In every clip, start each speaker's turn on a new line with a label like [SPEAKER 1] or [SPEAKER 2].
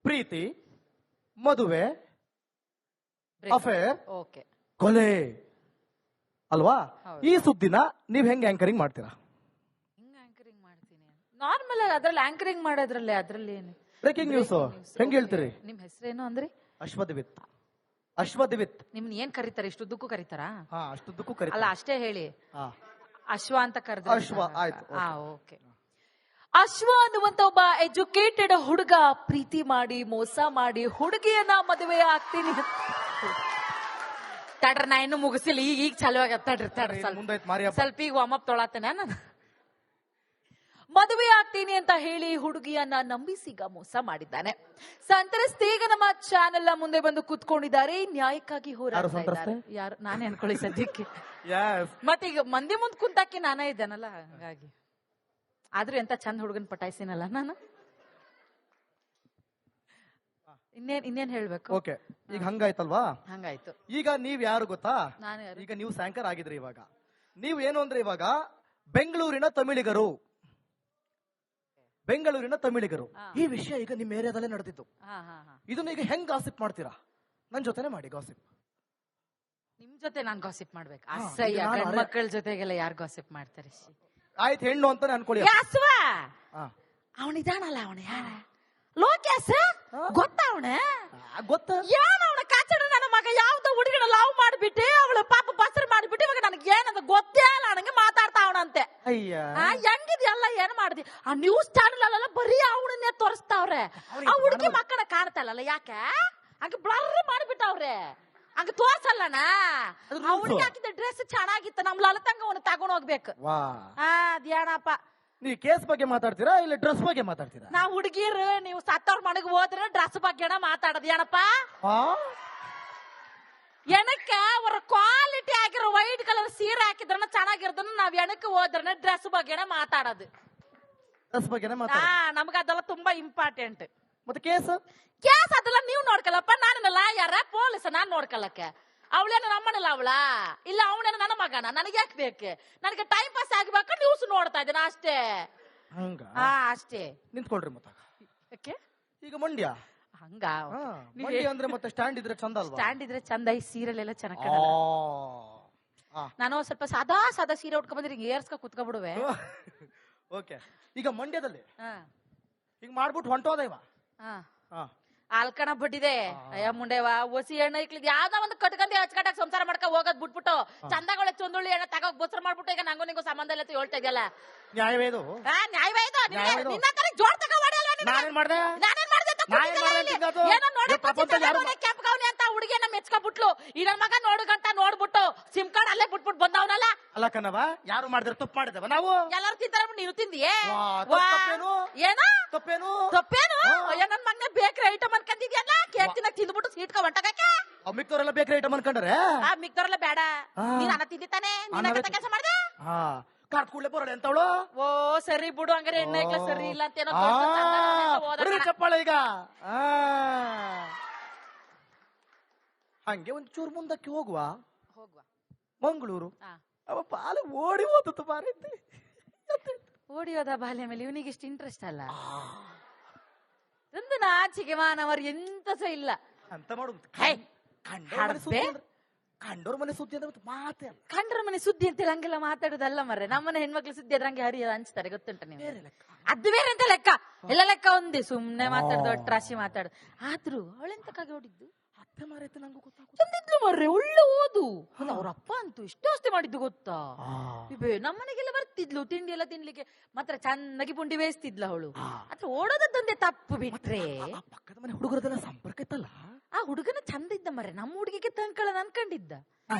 [SPEAKER 1] ಪ್ರೀತಿ, ಮದುವೆ, affair,
[SPEAKER 2] okay,
[SPEAKER 1] ಕೊಲೆ ಅಲ್ವಾ? ಈ ಸುದ್ದಿನ ನೀವ್ ಹೆಂಗ್ ಆಂಕರಿಂಗ್ ಮಾಡ್ತೀರಾ?
[SPEAKER 2] ಹಿಂಗ್ ಆಂಕರಿಂಗ್ ಮಾಡ್ತೀನಿ. ನಾರ್ಮಲ್ ಅದ್ರಲ್ಲಿ ಆಂಕರಿಂಗ್ ಮಾಡೋದ್ರಲ್ಲೇ, ಅದ್ರಲ್ಲಿ ಏನು
[SPEAKER 1] ಬ್ರೇಕಿಂಗ್ ನ್ಯೂಸ್ ಹೆಂಗ್ ಹೇಳ್ತೀರಿ?
[SPEAKER 2] ನಿಮ್ ಹೆಸರೇನು ಅಂದ್ರಿ?
[SPEAKER 1] ಅಶ್ವದ್ವಿತ್. ಅಶ್ವದ್ವಿತ್
[SPEAKER 2] ನಿಮ್ನ ಏನ್ ಕರೀತಾರೆ? ಇಷ್ಟುದ್ದಕ್ಕೂ ಕರೀತಾರಾ?
[SPEAKER 1] ಅಷ್ಟುದ್ದಕ್ಕೂ
[SPEAKER 2] ಅಲ್ಲ,
[SPEAKER 1] ಕರೀತಾರೆ.
[SPEAKER 2] ಅಷ್ಟೇ ಹೇಳಿ.
[SPEAKER 1] ಹಾ,
[SPEAKER 2] ಅಶ್ವ ಅಂತ ಕರೆದ್ರೆ
[SPEAKER 1] ಅಶ್ವ, ಆಯ್ತು,
[SPEAKER 2] ಓಕೆ. ಅಶ್ವ ಅನ್ನುವಂತ ಒಬ್ಬ ಎಜುಕೇಟೆಡ್ ಹುಡುಗ ಪ್ರೀತಿ ಮಾಡಿ ಮೋಸ ಮಾಡಿ ಹುಡುಗಿಯನ್ನ ಮದುವೆ ಆಗ್ತೀನಿ. ತಡ್ರ, ನಾ ಇನ್ನು ಮುಗಿಸಿಲ್ಲ, ಈಗ ಚಲೋ ಆಗ. ತಡ್ರಿ
[SPEAKER 1] ಮುಂದಾಯ್ತು ಮಾರಿಯಪ್ಪ.
[SPEAKER 2] ಸ್ವಲ್ಪ ಈಗ ವಾಮಪ್ ತೊಳತೇನೆ ನಾನು. ಮದುವೆ ಆಗ್ತೀನಿ ಅಂತ ಹೇಳಿ ಹುಡುಗಿಯನ್ನ ನಂಬಿಸಿಗ ಮೋಸ ಮಾಡಿದ್ದಾನೆ. ಸಂತ್ರಸ್ತೆ ಈಗ ನಮ್ಮ ಚಾನೆಲ್ ಮುಂದೆ ಬಂದು ಕುತ್ಕೊಂಡಿದ್ದಾರೆ, ನ್ಯಾಯಕ್ಕಾಗಿ ಹೋರಾಡ್ತಾ ಇದ್ದಾರೆ. ಯಾರು? ನಾನೇ ಅನ್ಕೊಳ್ಳಿ ಸದ್ಯಕ್ಕೆ. ಮತ್ತೀಗ ಮಂದಿ ಮುಂದ್ ಕುಂತಾಕಿ ನಾನೇ ಇದ್ದೇನಲ್ಲ, ಹಂಗಾಗಿ. ಆದ್ರೂ ಎಂತ ಚಂದ ಹುಡುಗನ್ ಪಟಾಯಿಸಿನಲ್ಲ ನಾನು. ಇನ್ನೇನ್ ಹೇಳ್ಬೇಕು?
[SPEAKER 1] ಓಕೆ, ಈಗ ಹಂಗಾಯ್ತಲ್ವಾ?
[SPEAKER 2] ಹಂಗಾಯ್ತು.
[SPEAKER 1] ಈಗ ನೀವ್ ಯಾರು ಗೊತ್ತಾ?
[SPEAKER 2] ನಾನು ಯಾರು?
[SPEAKER 1] ಈಗ ನೀವು ಆಂಕರ್ ಆಗಿದ್ರಿ. ಇವಾಗ ನೀವು ಏನು ಅಂದ್ರೆ ಇವಾಗ ಬೆಂಗಳೂರಿನ ತಮಿಳಿಗರು. ಈ ವಿಷಯ ಈಗ ನಿಮ್ಮ ಏರಿಯಾದಲ್ಲೇ ನಡೆದಿತ್ತು. ಇದನ್ನ ಈಗ ಹೆಂಗ್ ಗಾಸಿಪ್ ಮಾಡ್ತೀರಾ? ನನ್ ಜೊತೆನೆ ಮಾಡಿ ಗಾಸಿಪ್.
[SPEAKER 2] ನಿಮ್ ಜೊತೆ ನಾನ್ ಗಾಸಿಪ್ ಮಾಡ್ಬೇಕು? ಅಸಹ್ಯ. ಗಂಡ್ಮಕ್ಳ ಜೊತೆಗೆಲ್ಲ ಯಾರು ಗಾಸಿಪ್ ಮಾಡ್ತಾರೆ?
[SPEAKER 1] ಆಯ್ತು, ಹೆಣ್ಣು ಅಂತಾನೆ ಅನ್ಕೊಳ್ಳಿ.
[SPEAKER 2] ಅವನಿದಾನಲ್ಲ, ಅವನ ಯಾರ? ಲೋಕೇಶ್ ಗೊತ್ತ? ಅವನ
[SPEAKER 1] ಗೊತ್ತ?
[SPEAKER 2] ಏನ್ ಅವನ ಕಾಚಡ? ನನ್ನ ಮಗ ಯಾವ್ದೋ ಹುಡುಗಿನ ಲವ್ ಮಾಡ್ಬಿಟ್ಟು ಅವಳು ಪಾಪ ಬಸರು ಮಾಡ್ಬಿಟ್ಟು ಇವಾಗ ನನಗೆ ಏನಂತ ಗೊತ್ತೇ ಇಲ್ಲ, ನನಗೆ ಮಾತಾಡ್ತಾ ಅವನಂತೆ. ಹೆಂಗಿದ್ಯಲ್ಲ, ಏನ್ ಮಾಡ್ದಿ? ಆ ನ್ಯೂಸ್ ಚಾನೆಲ್ ಅಲ್ಲೆಲ್ಲ ಬರೀ ಅವನನ್ನೇ ತೋರಿಸ್ತಾವ್ರೆ. ಆ ಹುಡುಗಿ ಮಕ್ಕಳ ಕಾಣ್ತಲ್ಲ, ಯಾಕೆ ಹಂಗ ಬ್ಲರ್ ಮಾಡ್ಬಿಟ್ಟವ್ರೆ? ಹಂಗ ತೋರ್ಸಲ್ಲನ. ಆ ಹುಡುಗಿ ಹಾಕಿದ ಡ್ರೆಸ್ ಚೆನ್ನಾಗಿತ್ತು, ನಮ್ ಲಲತಂಗ ಅವನು ತಗೊಂಡ್ ಹೋಗ್ಬೇಕು. ಅದೇನಪ್ಪ?
[SPEAKER 1] ನೀವು ಕೇಸ್ ಬಗ್ಗೆ ಮಾತಾಡ್ತೀರಾ ಇಲ್ಲ ಡ್ರೆಸ್ ಬಗ್ಗೆ ಮಾತಾಡ್ತೀರಾ?
[SPEAKER 2] ನಾವ್ ಹುಡುಗಿರು ನೀವು ಸತ್ತವ್ರ ಮನೆಗೆ ಹೋದ್ರೆ ಡ್ರೆಸ್ ಬಗ್ಗೆನ ಮಾತಾಡೋದು. ಏನಪ್ಪ ಎಣಕ್ಕ ಅವರ ಕ್ವಾಲಿಟಿ ಆಗಿರೋ ವೈಟ್ ಕಲರ್ ಸೀರೆ ಹಾಕಿದ್ರನ ಚೆನ್ನಾಗಿರೋದನ್ನ ನಾವ್ ಎಣಕ್ಕೆ ಹೋದ್ರೆ ಡ್ರೆಸ್ ಬಗ್ಗೆನ ಮಾತಾಡೋದು.
[SPEAKER 1] ಡ್ರೆಸ್ ಬಗ್ಗೆ
[SPEAKER 2] ನಮ್ಗ ಅದೆಲ್ಲ ತುಂಬಾ ಇಂಪಾರ್ಟೆಂಟ್.
[SPEAKER 1] ಮತ್ತೆ ಕೇಸ್
[SPEAKER 2] ಅದೆಲ್ಲ ನೀವ್ ನೋಡ್ಕಲ್ಲಪ್ಪ, ನಾನಲ್ಲ ಯಾರ ಪೊಲೀಸ್ ನಾನ್ ನೋಡ್ಕಲ್ಲಕ್ಕೆ. ಅವಳೇನು ನಮ್ಮನಲ್ಲ ಅವಳ, ಇಲ್ಲ ಅವನೇನು ನನ್ನ ಮಗನ, ನನಗೆ ಯಾಕೆ ಬೇಕು? ನನಗೆ ಟೈಮ್ ಪಾಸ್ ಆಗ್ಬೇಕು, ನ್ಯೂಸ್ ನೋಡ್ತಾ ಇದ್ದೇನೆ ಅಷ್ಟೇ. ಅಷ್ಟೇ.
[SPEAKER 1] ನಿಂತ್ಕೊಳ್ರಿ. ಮತ್ತೆ ಈಗ ಮಂಡ್ಯ
[SPEAKER 2] ಹಂಗ
[SPEAKER 1] ಅಂದ್ರೆ ಮತ್ತೆ ಸ್ಟ್ಯಾಂಡ್ ಇದ್ರೆ ಚಂದ ಅಲ್ವಾ?
[SPEAKER 2] ಸ್ಟ್ಯಾಂಡ್ ಇದ್ರೆ ಚಂದ. ಈ ಸೀರಿಯಲ್ ಎಲ್ಲ ಚೆನ್ನಾಗಿ ನಾನು ಸ್ವಲ್ಪ ಸಾದಾ ಸೀರೆ ಉಟ್ಕೊಂಡ್ ಬಂದ್ರೆ ಏರ್ಸ್ಕ ಕುತ್ಕೊಬಿಡುವೆ.
[SPEAKER 1] ಓಕೆ, ಈಗ ಮಂಡ್ಯದಲ್ಲಿ ಈಗ ಮಾಡ್ಬಿಟ್ಟು ಹೊಂಟೋದ ಇವ
[SPEAKER 2] ಆಲ್ಕಣ ಬಿಟ್ಟಿದೆ. ಅಯ್ಯ ಮುಂಡೆವಾ ಒಸಿ ಎಣ್ಣೆ ಇಕ್ಲಿದ್ ಯಾವ್ದೋ ಒಂದು ಕಟ್ಕೊಂಡಿ ಹಚ್ಕಟ್ಟಾಗ ಸಂಸಾರ ಮಾಡ್ಕ ಹೋಗೋದ್ ಬಿಟ್ಬಿಟ್ಟು ಚಂದಗಳ ಚೊಂದುಳ್ಳಿ ಎಣ್ಣೆ ತಗೋಕ್ ಬೋಸರ ಮಾಡ್ಬಿಟ್ಟು ಈಗ ನಂಗೂ ನಿಂಗೂ ಸಂಬಂಧ ಇಲ್ಲ ಹೇಳ್ತಾ ಇದೆಯಲ್ಲ.
[SPEAKER 1] ನ್ಯಾಯವೇದು
[SPEAKER 2] ನಿನ್ನ ತರ ಜೋಡ್ ತಗೋ ಕೆಂಪಗೌನಿ ಅಂತ ಹುಡುಗಿಯನ್ನ ಮೆಚ್ಕೊಬಿಟ್ಲು. ಈ ನನ್ ಮಗ ನೋಡ್ಗಂಟ ನೋಡ್ಬಿಟ್ಟು ಸಿಮ್ ಕಾರ್ಡ್ ಅಲ್ಲೇ ಬಿಟ್ಬಿಟ್ಟು ಬಂದವನಲ್ಲ.
[SPEAKER 1] ಅಲ್ಲ ಕಣವ, ಯಾರು ಮಾಡಿದ್ರೆ ತಪ್ಪು ಮಾಡಿದವ? ನಾವು
[SPEAKER 2] ಎಲ್ಲರೂ ತಿಂತಾರ, ನೀನು ತಿಂದಿಯೇ?
[SPEAKER 1] ಏನ
[SPEAKER 2] ತಪ್ಪೇನು? ನನ್ ಮಗನ ಬೇಕ್ರಿ ಐಟಮ್ ಅನ್ಕೊಂಡಿದ್ಯಲ್ಲ, ಕೇಕ್ ತಿನ್ನಕ್ ತಿಂದ್ಬಿಟ್ಟು ಸೀಟ್ಕ ಹೊಂಟಾಗಕ್ಕೆ.
[SPEAKER 1] ಮಿಕ್ತವರೆಲ್ಲ ಬೇಕ್ರಿ ಐಟಮ್ ಅನ್ಕೊಂಡ್ರೆ
[SPEAKER 2] ಮಿಕ್ತವರೆಲ್ಲ ಬೇಡ. ನೀನ್ ಅನ್ನ ತಿಂದಿತ್ತಾನೆ, ಕೆಲಸ ಮಾಡ್ದೆ.
[SPEAKER 1] ಕಾರ್ಡ್ ಕೂಡಲೇ ಬರೋಣ ಅಂತವಳು.
[SPEAKER 2] ಓ ಸರಿ ಬಿಡು, ಹಂಗಾರೆ ಎಣ್ಣೆ ಸರಿ ಇಲ್ಲ ಅಂತ
[SPEAKER 1] ಚಪ್ಪಾಳೆ. ಈಗ ಹಂಗೆ ಒಂದ್ ಚೂರು ಮುಂದಕ್ಕೆ ಹೋಗುವ. ಮಂಗಳೂರು ಅವ ಪಾಲು ಓಡಿ ಹೋದತ್ತು ಬಾರೈತಿ.
[SPEAKER 2] ಓಡಿ ಹೋದ ಬಾಲ್ಯ ಮೇಲೆ ಇವನಿಗೆ ಇಷ್ಟು ಇಂಟ್ರೆಸ್ಟ್ ಅಲ್ಲ. ಒಂದು ನಾಚಿಕೆ ಮಾನವರು ಎಂತ ಸಹ ಇಲ್ಲ
[SPEAKER 1] ಅಂತ ಮಾಡುದು. ಕಂಡೋರ್ ಮನೆ ಸುದ್ದಿ ಅಂದ್ರೆ ಮಾತೇ ಅಲ್ಲ.
[SPEAKER 2] ಕಂಡ್ರ ಮನೆ ಸುದ್ದಿ ಅಂತ ಹಂಗೆಲ್ಲ ಮಾತಾಡೋದಲ್ಲ ಮರ್ರೆ. ನಮ್ಮನೆ ಹೆಣ್ಮಕ್ಳು ಸುದ್ದಿ ಅದ್ರ ಹಂಗೆ ಹರಿಯೋದು ಹಂಚ್ತಾರೆ, ಗೊತ್ತುಂಟ ನೀವು? ಅದು ಬೇರೆ ಅಂತ ಲೆಕ್ಕ, ಎಲ್ಲ ಲೆಕ್ಕ ಒಂದೇ. ಸುಮ್ನೆ ಮಾತಾಡ್ದು ಒಟ್ಟು ರಾಶಿ ಮಾತಾಡುದು. ಆದ್ರೂ ಅವಳೆಂತಕ್ಕಾಗಿ ಓಡಿದ್ದು?
[SPEAKER 1] ಅತ್ತೆ ಮಾರೈತೆ, ನಂಗೂ
[SPEAKER 2] ಗೊತ್ತಾಗ್ತಿದ್ಲು ಮರ್ರೆ. ಒಳ್ಳೆ ಓದು. ಅವ್ರ ಅಪ್ಪ ಅಂತೂ ಎಷ್ಟು ಆಸ್ತಿ ಮಾಡಿದ್ದು ಗೊತ್ತಾ? ನಮ್ಮನೆಗೆಲ್ಲ ಬರ್ತಿದ್ಲು ತಿಂಡಿ ಎಲ್ಲ ತಿನ್ಲಿಕ್ಕೆ, ಮಾತ್ರ ಚೆನ್ನಾಗಿ ಪುಂಡಿ ಬೇಯಿಸ್ತಿದ್ಲ ಅವಳು. ಆದ್ರೆ ಓಡೋದೊಂದೇ ತಪ್ಪು ಬಿಟ್ರೆ
[SPEAKER 1] ಪಕ್ಕದ ಮನೆ ಹುಡುಗರದೆಲ್ಲ ಸಂಪರ್ಕ ಇತ್ತಲ್ಲ.
[SPEAKER 2] ಆ ಹುಡುಗನ ಚಂದ ಇದ್ದ ಮರ್ರೆ, ನಮ್ಮ ಹುಡುಗಿಗೆ ತಂಕಳನ್ ಅನ್ಕೊಂಡಿದ್ದ.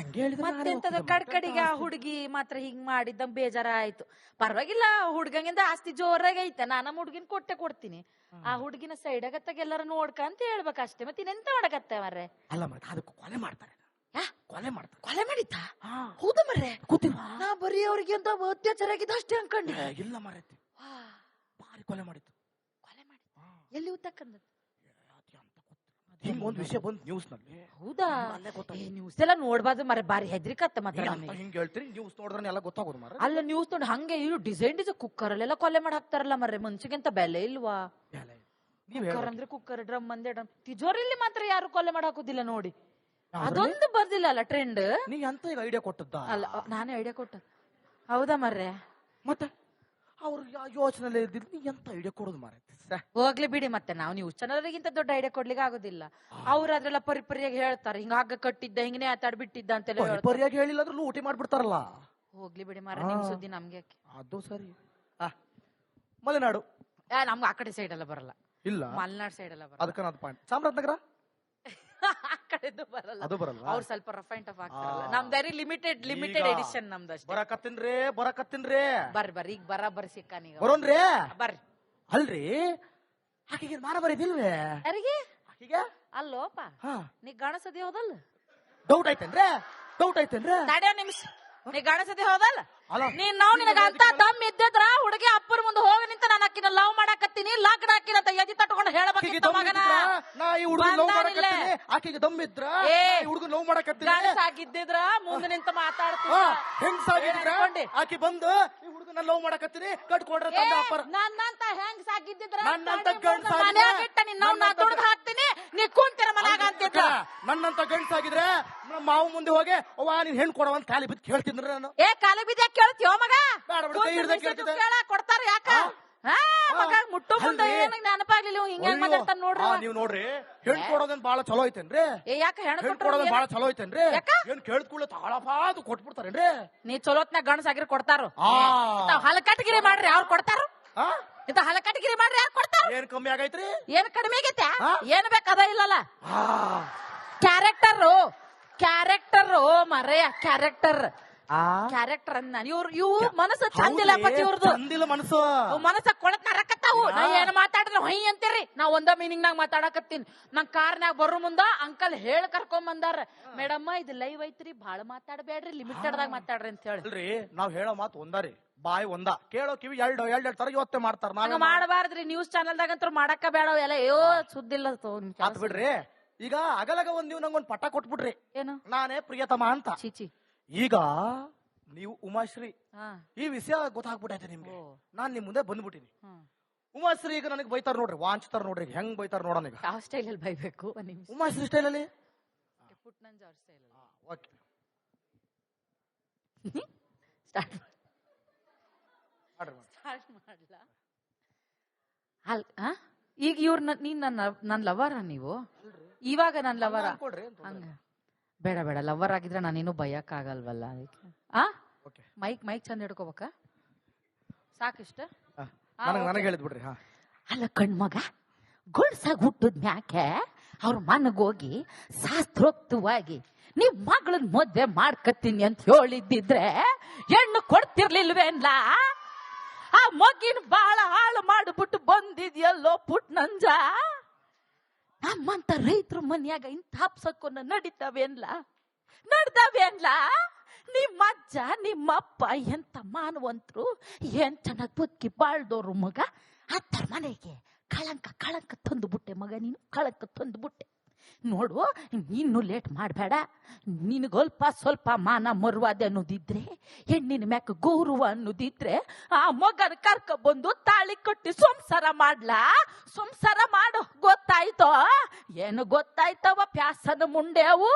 [SPEAKER 2] ಮತ್ತೆಂತದ ಕಡ್ಕಡಿಗೆ ಆ ಹುಡುಗಿ ಮಾತ್ರ ಹಿಂಗ್ ಮಾಡಿದ್ದ, ಬೇಜಾರ ಆಯ್ತು. ಪರವಾಗಿಲ್ಲ, ಹುಡುಗಂಗಿಂದ ಆಸ್ತಿ ಜೋರಾಗಿ ಐತೆ, ನಮ್ಮ ಹುಡುಗಿನ ಕೊಡ್ತೀನಿ. ಆ ಹುಡುಗಿನ ಸೈಡ್ ಆಗತ್ತಾಗ ಎಲ್ಲಾರು ನೋಡ್ಕ ಅಂತ ಹೇಳ್ಬೇಕಷ್ಟೇ. ಮತ್ತೆ ಇನ್ನೆಂತ ಮಾಡಕತ್ತೆ ಮರ್ರೆ?
[SPEAKER 1] ಅಲ್ಲ ಮತ್ತೆ ಅದಕ್ಕೆ ಕೊಲೆ ಮಾಡ್ತಾರೆ.
[SPEAKER 2] ಕೊಲೆ ಮಾಡಿದ್ದ? ಹೌದಾ ಮರ್ರೆ? ನಾ ಬರೀ ಅವ್ರಿಗೆ ಅಂತ ಅತ್ಯಾಚಾರ ಆಗಿದ್ದ ಅಷ್ಟೇ ಅನ್ಕೊಂಡಿ.
[SPEAKER 1] ಇಲ್ಲ ಮರೈತಿ, ಭಾರಿ ಕೊಲೆ ಮಾಡಿತ್ತು.
[SPEAKER 2] ಎಲ್ಲಿ ಉತ್ತಕ್ಕಂದದ್ದು?
[SPEAKER 1] ಹಿಂಗೊಂದು ವಿಷಯ ಬಂದ್ ನ್ಯೂಸ್ ನಲ್ಲಿ.
[SPEAKER 2] ಹೌದಾ? ನ್ಯೂಸ್ ಎಲ್ಲ ನೋಡ್ಬಾರ್ದು ಮರ, ಬಾರಿ ಹೆದ್ರಿಕತ್ತ. ಮತ್ತೆ
[SPEAKER 1] ಹಿಂಗ್ ಹೇಳ್ತೀರಿ, ನ್ಯೂಸ್ ನೋಡಿದ್ರೆ ಎಲ್ಲ ಗೊತ್ತಾಗೋದು ಮರ.
[SPEAKER 2] ಅಲ್ಲ ನ್ಯೂಸ್ ನೋಡಿ ಹಂಗೆ ಇವ್ರು ಡಿಸೈನ್ ಕುಕ್ಕರ್ ಅಲ್ಲೆಲ್ಲ ಕೊಲೆ ಮಾಡಿ ಹಾಕ್ತಾರಲ್ಲ ಮರ್ರೆ. ಮನ್ಸಿಗೆ ಅಂತ ಬೆಲೆ ಇಲ್ವಾ? ಕುಕ್ಕರ್ ಅಂದ್ರೆ ಕುಕ್ಕರ್, ಡ್ರಮ್ ಅಂದ್ರೆ ಡ್ರಮ್. ತಿಜೋರಿಲಿ ಮಾತ್ರ ಯಾರು ಕೊಲೆ ಮಾಡಾಕೋದಿಲ್ಲ ನೋಡಿ. ಅದೊಂದು ಬರ್ದಿಲ್ಲ ಅಲ್ಲ ಟ್ರೆಂಡ್.
[SPEAKER 1] ನೀ ಎಂತ ಈಗ ಐಡಿಯಾ ಕೊಟ್ಟದ್ದ?
[SPEAKER 2] ಅಲ್ಲ, ನಾನೇ ಐಡಿಯಾ ಕೊಟ್ಟ. ಹೌದಾ ಮರ್ರೆ?
[SPEAKER 1] ಮತ್ತೆ ಅವ್ರು ಯೋಚನೆ ಇದ್ದಿದ್ದು ನೀ ಎಂತ ಐಡಿಯಾ ಕೊಡೋದು ಮಾರ.
[SPEAKER 2] ಹೋಗ್ಲಿ ಬಿಡಿ, ಮತ್ತೆ ನಾವು ನ್ಯೂಸ್ ಚಾನಲ್ಗಿಂತ ದೊಡ್ಡ ಐಡಿಯಾ ಕೊಡ್ಲಿಕ್ಕೆ ಆಗೋದಿಲ್ಲ. ಅವ್ರು ಅದ್ರೆಲ್ಲ ಪರಿಪರಿಯಾಗಿ ಹೇಳ್ತಾರೆ, ಹಿಂಗ ಹಗ್ಗ ಕಟ್ಟಿದ್ದ, ಹಿಂಗನೇ ಆತಾಡ್ಬಿಟ್ಟಿದ್ದ ಅಂತೆಲ್ಲ
[SPEAKER 1] ಪರಿಪರಿಯಾಗಿ ಹೇಳಿಲ್ಲ ಅಂದ್ರೆ ಲೂಟಿ ಮಾಡ್ಬಿಡ್ತಾರಲ್ಲ.
[SPEAKER 2] ಹೋಗ್ಲಿ ಬಿಡಿ ಮಾರ, ನಿಮ್ ಸುದ್ದಿ ನಮ್ಗೆ
[SPEAKER 1] ಅದು ಸರಿ. ಮಲೆನಾಡು
[SPEAKER 2] ನಮ್ಗೆ ಆ ಕಡೆ ಸೈಡ್ ಎಲ್ಲ ಬರಲ್ಲ.
[SPEAKER 1] ಇಲ್ಲ,
[SPEAKER 2] ಮಲೆನಾಡು ಸೈಡ್ ಎಲ್ಲ ಬರಲ್ಲ.
[SPEAKER 1] ಅದಕ್ಕೆ ನಾನು ಪಾಯಿಂಟ್. ಚಾಮರಾಜನಗರ
[SPEAKER 2] ಆ ಕಡೆದು ಬರಲ್ಲ,
[SPEAKER 1] ಅದು ಬರಲ್ಲ.
[SPEAKER 2] ಅವ್ರು ಸ್ವಲ್ಪ ರಫ್ ಅಂಡ್ ಟಫ್ ಆಗ್ತಾರಲ್ಲ. ನಮ್ದು ವೆರಿ ಲಿಮಿಟೆಡ್ ಎಡಿಷನ್ ನಮ್ದು ಅಷ್ಟೇ.
[SPEAKER 1] ಬರಕತ್ತೀನ್ರಿ
[SPEAKER 2] ಬರ್ರಿ ಈಗ ಬರೀ ಸಿಕ್ಕಾನೀಗ
[SPEAKER 1] ಬರೋನ್ರಿ.
[SPEAKER 2] ಬರ್ರಿ.
[SPEAKER 1] ಅಲ್ರಿ, ಆಕೆಗೆ ಮಾನ ಬರೀದಿಲ್ವೇ?
[SPEAKER 2] ಯಾರಿಗೆ?
[SPEAKER 1] ಆಕೆಗೆ
[SPEAKER 2] ಅಲ್ಲೋಪ, ನೀ ಗಣಸದಿ ಹೋದಲ್ಲ?
[SPEAKER 1] ಡೌಟ್ ಐತೇನ್ರಿ?
[SPEAKER 2] ತಡೆ ನಿಮಿಷ, ನೀ ಗಣಸದಿ ಹೋದಲ್ಲ? ನೀನ್ ನಾವು ನಿನಗ ಅಂತ ದಮ್ ಇದ್ದಿದ್ರ ಹುಡುಗಿ ಅಪ್ಪರ ಮುಂದೆ ಹೋಗಿ ನಿಂತ ನಾನು ಅಕ್ಕಿನ ಲವ್ ಮಾಡಾಕತ್ತೀನಿ, ಲಗ್ನ ಹಾಕಿನ ಅಂತ ಎದಿ ತಟ್ಕೊಂಡು ಹೇಳಬೇಕಿತ್ತು ಮಗನ.
[SPEAKER 1] ಆಕೆಗೆ ದಮ್ ಇದ್ರ ಹುಡುಗ ಲವ್ ಮಾಡಾಕತ್ತೀನಿ,
[SPEAKER 2] ಗಣಸಾಗಿದ್ದಿದ್ರ ಮುಂದೆ ನಿಂತ ಮಾತಾಡ್ತೀನಿ.
[SPEAKER 1] ಹೆಂಗ್ಸಾಗಿದ್ರ ಆಕೆ ಬಂದು ಈ ಹುಡುಗನ ಲವ್ ಮಾಡಾಕತ್ತೀನಿ ಕಟ್ಕೊಡ್ರ ತಂದ ಅಪ್ಪರ.
[SPEAKER 2] ನನ್ನಂತ ಹೆಂಗ್ಸಾಗಿದ್ದಿದ್ರ
[SPEAKER 1] ನನ್ನಂತ ಗಂಡ್ಸಾಗಿದ್ರೆ
[SPEAKER 2] ಮನ್ಯಾಗ ಇಟ್ಟ ನಿನ್ನ ನಾ ದುಡ್ದು ಹಾಕ್ತೀನಿ, ನೀ ಕುಂತಿರ ಮನ್ಯಾಗ ಅಂತಿದ್ರ.
[SPEAKER 1] ನನ್ನಂತ ಗಂಡ್ಸಾಗಿದ್ರೆ ಮಾವು ಮುಂದೆ ಹೋಗಿ ಅವ್ವ ನೀನ್ ಹೆಣ್ ಕೊಡವಂತ ಕಾಲಿ ಬಿದ್ದು ಕೇಳ್ತಿದ್ರ ನಾನು.
[SPEAKER 2] ಕಾಲಿ ಬಿದ್ದ ಕೇಳ್ತೀವ ಮಗ? ಕೊಡ್ತಾರ ಯಾಕ ಮಗ? ಮುಟ್ಟು ಮುಂದೆ ಏನ ನೆನಪಾಗ್ಲಿಲ್ಲ, ಹಿಂಗ ಮಾತಾಡ್ತಾನ ನೋಡ್ರಿ.
[SPEAKER 1] ನೀವ್ ನೋಡ್ರಿ, ಹೆಣ್ ಕೊಡೋದನ್ ಬಾಳ ಚಲೋ ಐತೇನ್ರಿ?
[SPEAKER 2] ಯಾಕ ಹೆಣ್
[SPEAKER 1] ಕೊಡೋದನ್ ಬಾಳ ಚಲೋ ಐತೇನ್ರಿ? ಏನ್ ಕೇಳ್ಕೊಳ್ಳ ತಾಳಪಾದು ಕೊಟ್ಬಿಡ್ತಾರೇನ್ರಿ?
[SPEAKER 2] ನೀ ಚಲೋತ್ನಾಗ ಗಂಡಸಾಗಿರಿ ಕೊಡ್ತಾರ, ಹಲಕಟ್ಗಿರಿ ಮಾಡ್ರಿ ಅವ್ರು ಕೊಡ್ತಾರ. ಇಂತ ಹಲಕಟ್ಗಿರಿ ಮಾಡ್ರಿ ಯಾರು ಕೊಡ್ತಾರ?
[SPEAKER 1] ಏನ್ ಕಮ್ಮಿ ಆಗೈತ್ರಿ?
[SPEAKER 2] ಏನ್ ಕಡಿಮೆ ಆಗೈತೆ? ಏನ್ ಬೇಕದ ಇಲ್ಲಲ್ಲ. ಕ್ಯಾರೆಕ್ಟರ್ ಮರೆಯ ಕ್ಯಾರೆಕ್ಟರ್ ಅಂದ ನಾನು. ಇವು ಮನಸ್ಸು ಚಂದಿಲ್ಲ ಪತಿ, ಇವ್ರದ್ದು
[SPEAKER 1] ಚಂದಿಲ್ಲ ಮನಸ್ಸು.
[SPEAKER 2] ಮನಸ್ಸ ಕೊಳತ್ ನರಕತ್ತಾವು. ನಾ ಏನ್ ಮಾತಾಡಿದ್ರೆ ಹೊಯ್ ಅಂತೀರಿ. ನಾ ಒಂದ ಮೀನಿಂಗ್ ನಾಗ ಮಾತಾಡಕತ್ತೀನಿ. ನಂಗ್ ಕಾರ್ನ್ಯಾಗ ಬರೋ ಮುಂದ ಅಂಕಲ್ ಹೇಳ ಕರ್ಕೊಂಡ್ ಬಂದಾರ, ಮೇಡಮ್ಮ ಇದು ಲೈವ್ ಐತ್ರಿ, ಬಾಳ ಮಾತಾಡಬೇಡ್ರಿ, ಲಿಮಿಟೆಡ್ ದಾಗ ಮಾತಾಡ್ರಿ ಅಂತ ಹೇಳಿ.
[SPEAKER 1] ನಾವ್ ಹೇಳೋ ಮಾತು ಒಂದಾರಿ, ಬಾಯಿ ಒಂದ, ಕೇಳೋ ಕಿವಿ ಎರಡು ತರ ಇವತ್ತೇ ಮಾಡ್ತಾರ.
[SPEAKER 2] ನಾವ್ ಮಾಡಬಾರ್ದ್ರಿ. ನ್ಯೂಸ್ ಚಾನಲ್ದಾಗ ಅಂತೂ ಮಾಡಕ್ಕ ಬೇಡ ಎಲ್ಲ. ಅಯ್ಯೋ ಸುದ್ದಿಲ್ಲ
[SPEAKER 1] ಬಿಡ್ರಿ. ಈಗ ಅಗಲಗ ನೀವು ನಂಗೊಂದ್ ಪಟ್ಟ ಕೊಟ್ಬಿಡ್ರಿ,
[SPEAKER 2] ಏನು
[SPEAKER 1] ನಾನೇ ಪ್ರಿಯತಮ ಅಂತ.
[SPEAKER 2] ಚೀಚಿ,
[SPEAKER 1] ಈಗ ನೀವು ಉಮಾಶ್ರೀ, ಈ ವಿಷಯ ಗೊತ್ತಾಗ್ಬಿಟ್ಟೈತೆ ನಿಮ್ಗೆ. ನಾನ್ ನಿಮ್ ಮುಂದೆ ಬಂದ್ಬಿಟ್ಟಿನಿ. ಉಮಾಶ್ರೀ ಈಗ ನನಗೆ ಬೈತಾರ ನೋಡ್ರಿ, ವಾಂಚ್ತಾರ ನೋಡ್ರಿ, ಹೆಂಗ್ ಬೈತಾರ ನೋಡೋಣ. ಈಗ
[SPEAKER 2] ಯಾವ ಸ್ಟೈಲ್ ಅಲ್ಲಿ ಬೈಬೇಕು?
[SPEAKER 1] ಉಮಾಶ್ರೀ ಸ್ಟೈಲ್ ಅಲ್ಲಿ
[SPEAKER 2] ಈಗ ಇವ್ರ ನೀನ್ ನನ್ ಲವರ, ನೀವು ಇವಾಗ ನನ್ ಲವರ? ಹಂಗ ಬೇಡ ಲವರ್ ಆಗಿದ್ರೆ ನಾನೇನು ಭಯಕ್ ಆಗಲ್ವಲ್ಲ ಅದಕ್ಕೆ. ಮೈಕ್ ಚಂದ ಹಿಡ್ಕೋಬೇಕ, ಸಾಕಿಷ್ಟ.
[SPEAKER 1] ನನಗೆ ಹೇಳಿದ್ ಬಿಡ್ರಿ.
[SPEAKER 2] ಅಲ್ಲ ಕಣ್ಮಗ, ಗೊಳ್ಸಾಗ ಹುಟ್ಟದ್ ಮ್ಯಾಕೆ ಅವ್ರ ಮನಗೋಗಿ ಶಾಸ್ತ್ರೋಕ್ತವಾಗಿ ನೀವ್ ಮಗಳನ್ ಮದ್ವೆ ಮಾಡ್ಕತ್ತೀನಿ ಅಂತ ಹೇಳಿದ್ದಿದ್ರೆ ಹೆಣ್ಣು ಕೊಡ್ತಿರ್ಲಿಲ್ವೇನ್ಲ? ಆ ಮಗಿನ ಬಾಳ ಹಾಳು ಮಾಡ್ಬಿಟ್ಟು ಬಂದಿದ್ಯಲ್ಲೋ ಪುಟ್ ನಂಜ. ನಮ್ಮಂತ ರೈತರ ಮನ್ಯಾಗ ಇಂಥ ಹಪ್ಸಕ್ಕೊನ್ನ ನಡೀತಾವೇನ್ಲ? ನಿಮ್ಮ ಅಜ್ಜ ನಿಮ್ಮಪ್ಪ ಎಂತ ಮಾನವಂತರು, ಏನ್ ಚೆನ್ನಾಗ್ ಬದುಕಿ ಬಾಳ್ದವ್ರು ಮಗ. ಹತ್ತರ ಮನೆಗೆ ಕಳಂಕ ತಂದುಬಿಟ್ಟೆ ಮಗ, ನೀನು ಕಳಂಕ ತಂದುಬಿಟ್ಟೆ. ನೋಡು, ಇನ್ನು ಲೇಟ್ ಮಾಡಬೇಡ. ನಿನಗೊಲ್ಪ ಸ್ವಲ್ಪ ಮಾನ ಮರುವಾದೆ ಅನ್ನೋದಿದ್ರೆ, ಹೆಣ್ಣಿನ ಮ್ಯಾಕ ಗೌರವ ಅನ್ನೋದಿದ್ರೆ ಆ ಮಗನ ಕರ್ಕ ಬಂದು ತಾಳಿ ಕಟ್ಟಿ ಸಂಸಾರ ಮಾಡ್ಲಾ? ಸಂಸಾರ ಮಾಡು. ಗೊತ್ತಾಯ್ತೋ? ಏನು ಗೊತ್ತಾಯ್ತವ ಪ್ಯಾಸನ ಮುಂಡೆವು?